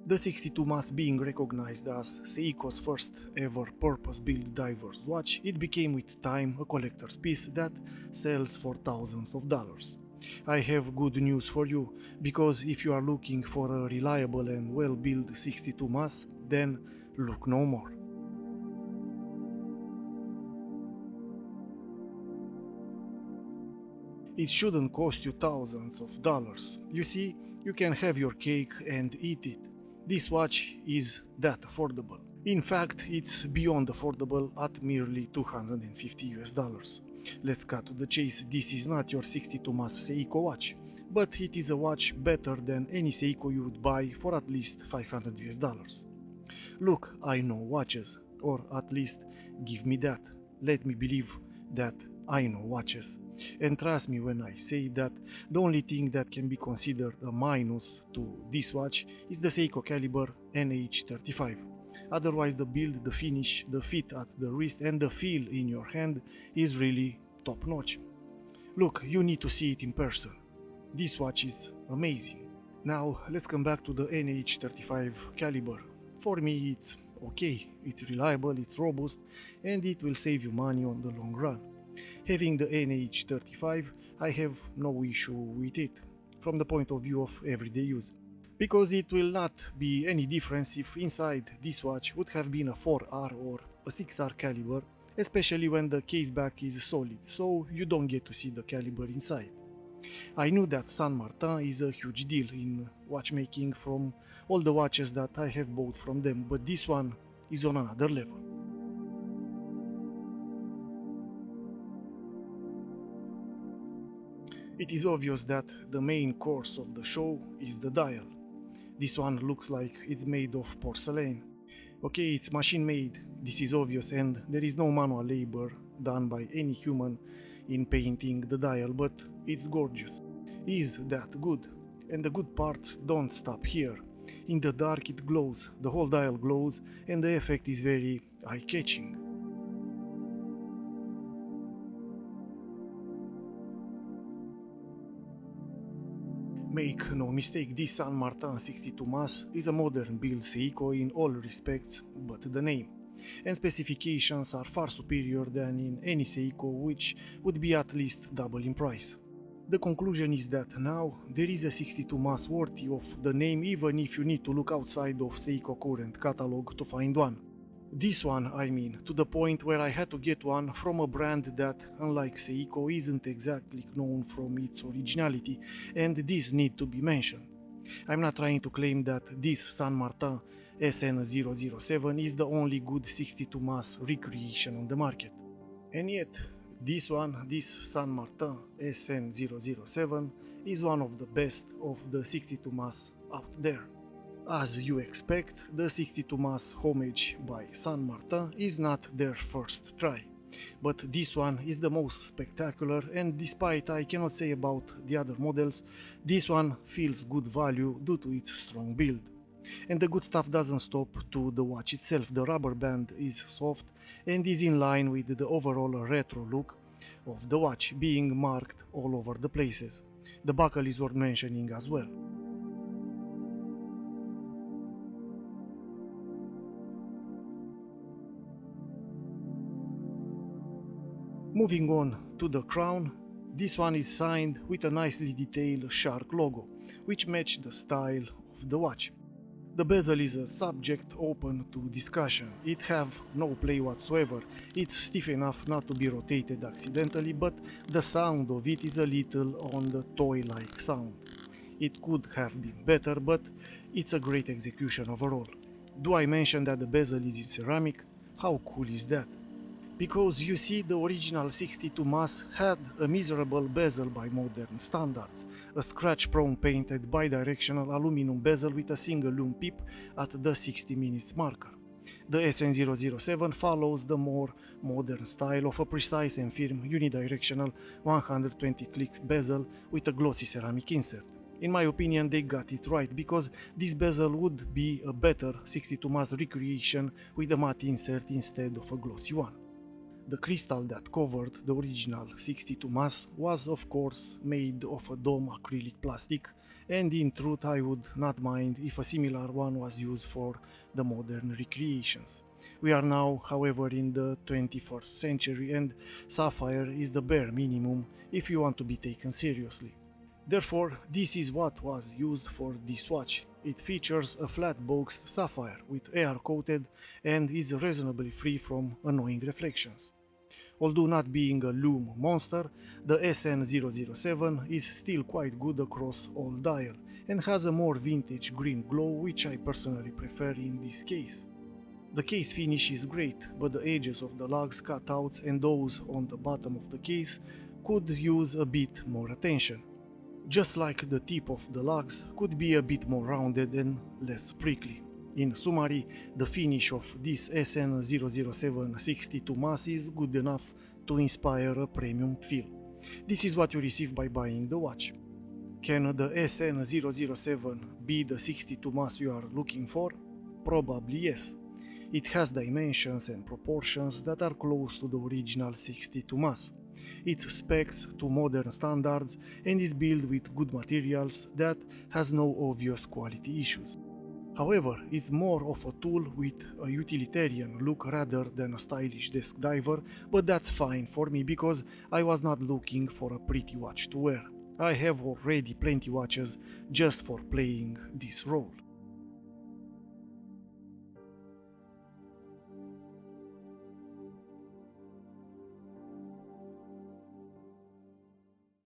The 62 Mass being recognized as Seiko's first ever purpose-built diver's watch, it became with time a collector's piece that sells for thousands of dollars. I have good news for you, because if you are looking for a reliable and well-built 62 Mass, then look no more. It shouldn't cost you thousands of dollars. You see, you can have your cake and eat it. This watch is that affordable. In fact, it's beyond affordable at merely 250 US dollars. Let's cut to the chase. This is not your 62 Mass Seiko watch, but it is a watch better than any Seiko you would buy for at least 500 US dollars. Look, I know watches, or at least give me that. Let me believe that I know watches. And trust me when I say that the only thing that can be considered a minus to this watch is the Seiko caliber NH35. Otherwise, the build, the finish, the fit at the wrist and the feel in your hand is really top notch. Look, you need to see it in person. This watch is amazing. Now let's come back to the NH35 caliber. For me it's okay, it's reliable, it's robust, and it will save you money on the long run. Having the NH35, I have no issue with it, from the point of view of everyday use, because it will not be any difference if inside this watch would have been a 4R or a 6R caliber, especially when the case back is solid, so you don't get to see the caliber inside. I knew that Saint Martin is a huge deal in watchmaking from all the watches that I have bought from them, but this one is on another level. It is obvious that the main course of the show is the dial. This one looks like it's made of porcelain. Okay, it's machine made, this is obvious, and there is no manual labor done by any human in painting the dial, but it's gorgeous. Is that good? And the good parts don't stop here. In the dark it glows, the whole dial glows, and the effect is very eye-catching. Make no mistake, this Saint Martin 62 Mass is a modern build Seiko in all respects but the name, and specifications are far superior than in any Seiko, which would be at least double in price. The conclusion is that now there is a 62 Mass worthy of the name, even if you need to look outside of Seiko current catalog to find one. This one, I mean, to the point where I had to get one from a brand that, unlike Seiko, isn't exactly known from its originality, and this need to be mentioned. I'm not trying to claim that this Saint Martin SN007 is the only good 62 Mass recreation on the market. And yet, this Saint Martin SN007 is one of the best of the 62 Mass out there. As you expect, the 62 Mass homage by Saint Martin is not their first try, but this one is the most spectacular, and despite I cannot say about the other models, this one feels good value due to its strong build. And the good stuff doesn't stop to the watch itself. The rubber band is soft and is in line with the overall retro look of the watch, being marked all over the places. The buckle is worth mentioning as well. Moving on to the crown, this one is signed with a nicely detailed shark logo, which match the style of the watch. The bezel is a subject open to discussion. It have no play whatsoever. It's stiff enough not to be rotated accidentally, but the sound of it is a little on the toy-like sound. It could have been better, but it's a great execution overall. Do I mention that the bezel is in ceramic? How cool is that? Because you see, the original 62 Mass had a miserable bezel by modern standards, a scratch-prone painted bidirectional aluminum bezel with a single lume pip at the 60 minutes marker. The SN007 follows the more modern style of a precise and firm unidirectional 120 clicks bezel with a glossy ceramic insert. In my opinion, they got it right, because this bezel would be a better 62 Mass recreation with a matte insert instead of a glossy one. The crystal that covered the original 62 Mass was of course made of a dome acrylic plastic, and in truth I would not mind if a similar one was used for the modern recreations. We are now, however, in the 21st century, and sapphire is the bare minimum if you want to be taken seriously. Therefore, this is what was used for this watch. It features a flat boxed sapphire with air coated and is reasonably free from annoying reflections. Although not being a lume monster, the SN007 is still quite good across all dial and has a more vintage green glow, which I personally prefer in this case. The case finish is great, but the edges of the lugs cutouts and those on the bottom of the case could use a bit more attention. Just like the tip of the lugs could be a bit more rounded and less prickly. In summary, the finish of this SN007 62 mass is good enough to inspire a premium feel. This is what you receive by buying the watch. Can the SN007 be the 62 mass you are looking for? Probably yes. It has dimensions and proportions that are close to the original 62 mass. It specs to modern standards and is built with good materials that has no obvious quality issues. However, it's more of a tool with a utilitarian look rather than a stylish desk diver, but that's fine for me because I was not looking for a pretty watch to wear. I have already plenty watches just for playing this role.